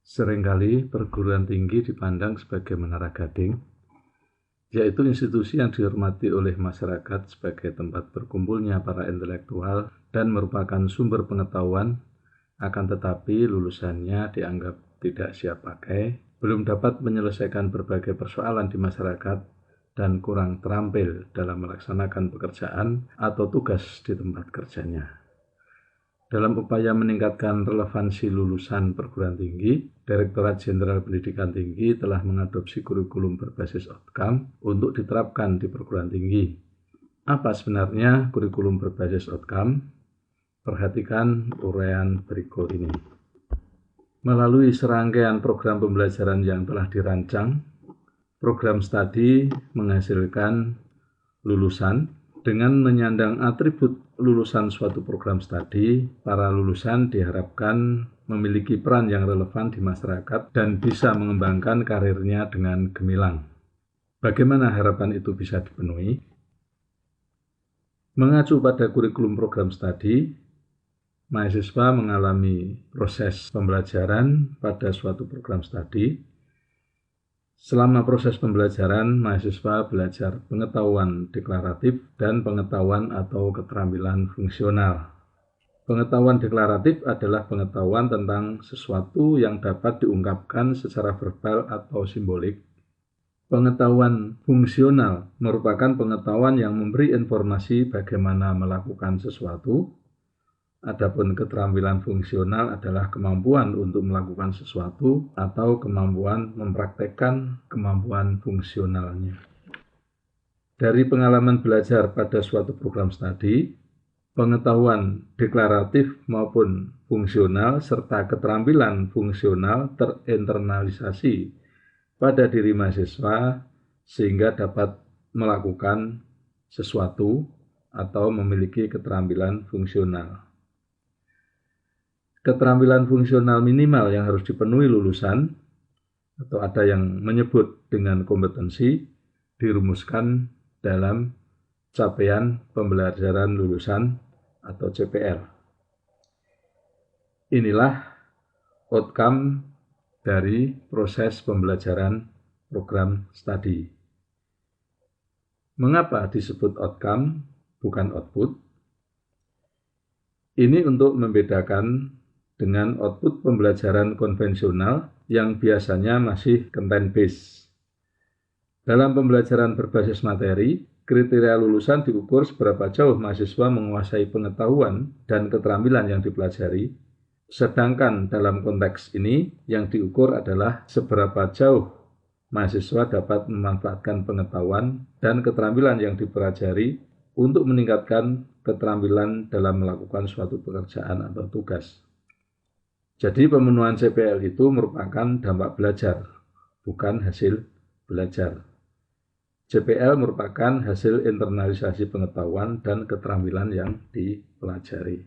Seringkali perguruan tinggi dipandang sebagai menara gading, yaitu institusi yang dihormati oleh masyarakat sebagai tempat berkumpulnya para intelektual dan merupakan sumber pengetahuan, akan tetapi lulusannya dianggap tidak siap pakai, belum dapat menyelesaikan berbagai persoalan di masyarakat, dan kurang terampil dalam melaksanakan pekerjaan atau tugas di tempat kerjanya. Dalam upaya meningkatkan relevansi lulusan perguruan tinggi, Direktorat Jenderal Pendidikan Tinggi telah mengadopsi kurikulum berbasis outcome untuk diterapkan di perguruan tinggi. Apa sebenarnya kurikulum berbasis outcome? Perhatikan uraian berikut ini. Melalui serangkaian program pembelajaran yang telah dirancang, program studi menghasilkan lulusan. Dengan menyandang atribut lulusan suatu program studi, para lulusan diharapkan memiliki peran yang relevan di masyarakat dan bisa mengembangkan karirnya dengan gemilang. Bagaimana harapan itu bisa dipenuhi? Mengacu pada kurikulum program studi, mahasiswa mengalami proses pembelajaran pada suatu program studi. Selama proses pembelajaran, mahasiswa belajar pengetahuan deklaratif dan pengetahuan atau keterampilan fungsional. Pengetahuan deklaratif adalah pengetahuan tentang sesuatu yang dapat diungkapkan secara verbal atau simbolik. Pengetahuan fungsional merupakan pengetahuan yang memberi informasi bagaimana melakukan sesuatu. Adapun keterampilan fungsional adalah kemampuan untuk melakukan sesuatu atau kemampuan mempraktekkan kemampuan fungsionalnya. Dari pengalaman belajar pada suatu program studi, pengetahuan deklaratif maupun fungsional serta keterampilan fungsional terinternalisasi pada diri mahasiswa sehingga dapat melakukan sesuatu atau memiliki keterampilan fungsional. Keterampilan fungsional minimal yang harus dipenuhi lulusan, atau ada yang menyebut dengan kompetensi, dirumuskan dalam capaian pembelajaran lulusan atau CPL. Inilah outcome dari proses pembelajaran program studi. Mengapa disebut outcome, bukan output? Ini untuk membedakan dengan output pembelajaran konvensional yang biasanya masih content based. Dalam pembelajaran berbasis materi, kriteria lulusan diukur seberapa jauh mahasiswa menguasai pengetahuan dan keterampilan yang dipelajari, sedangkan dalam konteks ini yang diukur adalah seberapa jauh mahasiswa dapat memanfaatkan pengetahuan dan keterampilan yang dipelajari untuk meningkatkan keterampilan dalam melakukan suatu pekerjaan atau tugas. Jadi pemenuhan CPL itu merupakan dampak belajar, bukan hasil belajar. CPL merupakan hasil internalisasi pengetahuan dan keterampilan yang dipelajari.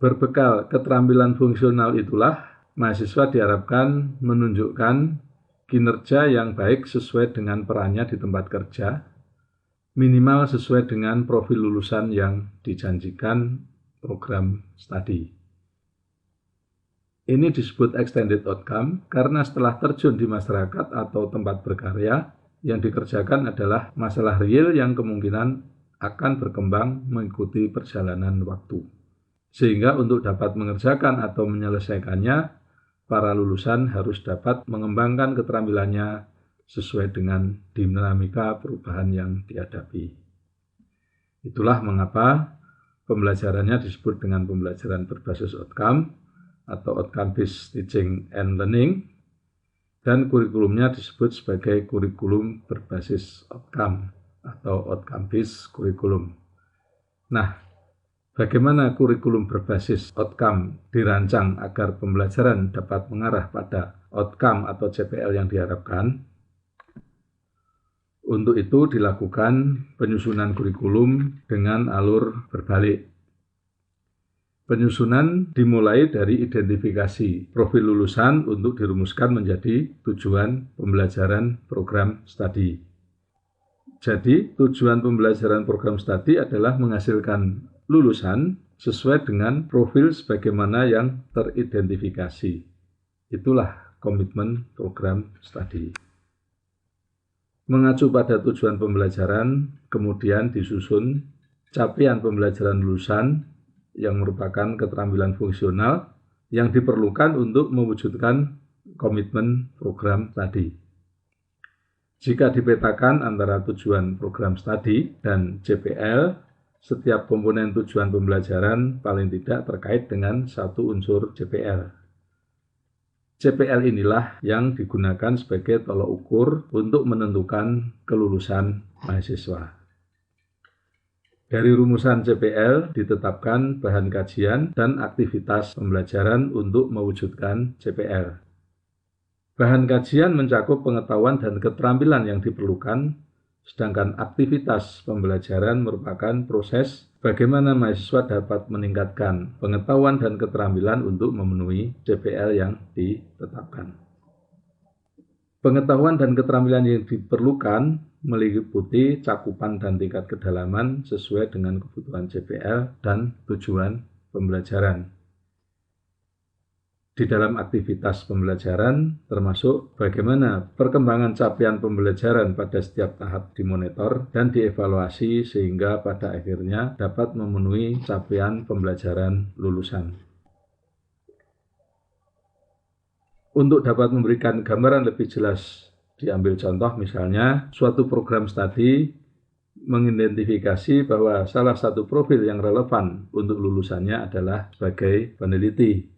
Berbekal keterampilan fungsional itulah, mahasiswa diharapkan menunjukkan kinerja yang baik sesuai dengan perannya di tempat kerja, minimal sesuai dengan profil lulusan yang dijanjikan program studi. Ini disebut extended outcome karena setelah terjun di masyarakat atau tempat berkarya, yang dikerjakan adalah masalah real yang kemungkinan akan berkembang mengikuti perjalanan waktu. Sehingga untuk dapat mengerjakan atau menyelesaikannya, para lulusan harus dapat mengembangkan keterampilannya sesuai dengan dinamika perubahan yang dihadapi. Itulah mengapa pembelajarannya disebut dengan pembelajaran berbasis outcome atau outcome based teaching and learning, dan kurikulumnya disebut sebagai kurikulum berbasis outcome atau outcome based kurikulum. Nah, bagaimana kurikulum berbasis outcome dirancang agar pembelajaran dapat mengarah pada outcome atau CPL yang diharapkan? Untuk itu dilakukan penyusunan kurikulum dengan alur berbalik. Penyusunan dimulai dari identifikasi profil lulusan untuk dirumuskan menjadi tujuan pembelajaran program studi. Jadi, tujuan pembelajaran program studi adalah menghasilkan lulusan sesuai dengan profil sebagaimana yang teridentifikasi. Itulah komitmen program studi. Mengacu pada tujuan pembelajaran, kemudian disusun capaian pembelajaran lulusan yang merupakan keterampilan fungsional yang diperlukan untuk mewujudkan komitmen program studi. Jika dipetakan antara tujuan program studi dan JPL, setiap komponen tujuan pembelajaran paling tidak terkait dengan satu unsur JPL. JPL inilah yang digunakan sebagai tolok ukur untuk menentukan kelulusan mahasiswa. Dari rumusan JPL ditetapkan bahan kajian dan aktivitas pembelajaran untuk mewujudkan JPL. Bahan kajian mencakup pengetahuan dan keterampilan yang diperlukan, sedangkan aktivitas pembelajaran merupakan proses bagaimana mahasiswa dapat meningkatkan pengetahuan dan keterampilan untuk memenuhi JPL yang ditetapkan. Pengetahuan dan keterampilan yang diperlukan meliputi cakupan dan tingkat kedalaman sesuai dengan kebutuhan JPL dan tujuan pembelajaran. Di dalam aktivitas pembelajaran termasuk bagaimana perkembangan capaian pembelajaran pada setiap tahap dimonitor dan dievaluasi sehingga pada akhirnya dapat memenuhi capaian pembelajaran lulusan. Untuk dapat memberikan gambaran lebih jelas, diambil contoh misalnya suatu program studi mengidentifikasi bahwa salah satu profil yang relevan untuk lulusannya adalah sebagai peneliti.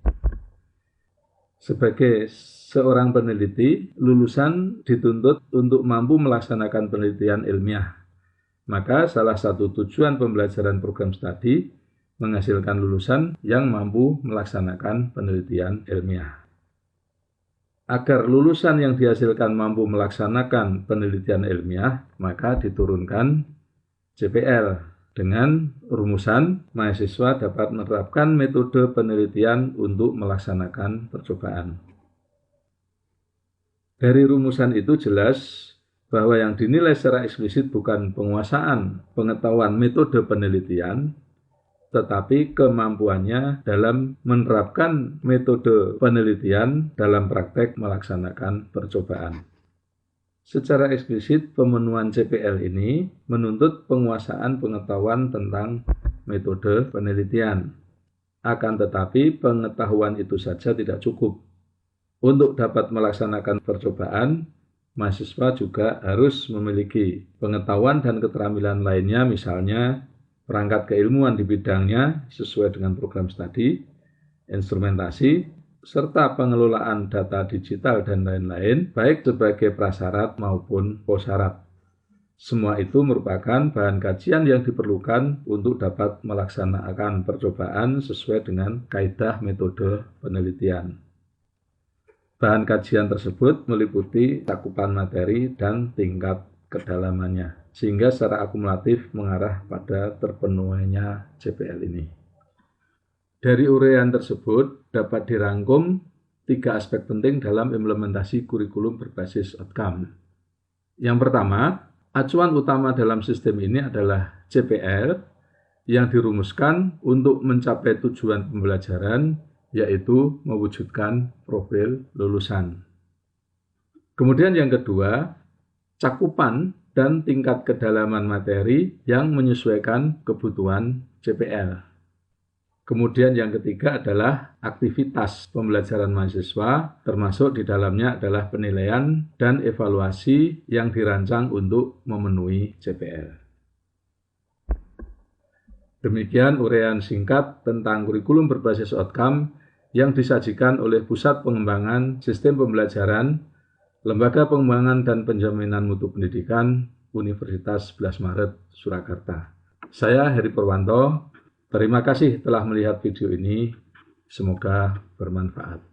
Sebagai seorang peneliti, lulusan dituntut untuk mampu melaksanakan penelitian ilmiah. Maka salah satu tujuan pembelajaran program studi menghasilkan lulusan yang mampu melaksanakan penelitian ilmiah. Agar lulusan yang dihasilkan mampu melaksanakan penelitian ilmiah, maka diturunkan JPL. Dengan rumusan, mahasiswa dapat menerapkan metode penelitian untuk melaksanakan percobaan. Dari rumusan itu jelas bahwa yang dinilai secara eksplisit bukan penguasaan pengetahuan metode penelitian, tetapi kemampuannya dalam menerapkan metode penelitian dalam praktek melaksanakan percobaan. Secara eksplisit, pemenuhan JPL ini menuntut penguasaan pengetahuan tentang metode penelitian. Akan tetapi, pengetahuan itu saja tidak cukup. Untuk dapat melaksanakan percobaan, mahasiswa juga harus memiliki pengetahuan dan keterampilan lainnya, misalnya perangkat keilmuan di bidangnya sesuai dengan program studi, instrumentasi, serta pengelolaan data digital dan lain-lain, baik sebagai prasyarat maupun prasyarat. Semua itu merupakan bahan kajian yang diperlukan untuk dapat melaksanakan percobaan sesuai dengan kaidah metode penelitian. Bahan kajian tersebut meliputi cakupan materi dan tingkat kedalamannya, sehingga secara akumulatif mengarah pada terpenuhinya JPL ini. Dari uraian tersebut dapat dirangkum 3 aspek penting dalam implementasi kurikulum berbasis outcome. Yang pertama, acuan utama dalam sistem ini adalah JPL yang dirumuskan untuk mencapai tujuan pembelajaran, yaitu mewujudkan profil lulusan. Kemudian yang kedua, cakupan dan tingkat kedalaman materi yang menyesuaikan kebutuhan JPL. Kemudian yang ketiga adalah aktivitas pembelajaran mahasiswa, termasuk di dalamnya adalah penilaian dan evaluasi yang dirancang untuk memenuhi JPL. Demikian uraian singkat tentang kurikulum berbasis outcome yang disajikan oleh Pusat Pengembangan Sistem Pembelajaran, Lembaga Pengembangan dan Penjaminan Mutu Pendidikan, Universitas 11 Maret, Surakarta. Saya Heri Purwanto. Terima kasih telah melihat video ini. Semoga bermanfaat.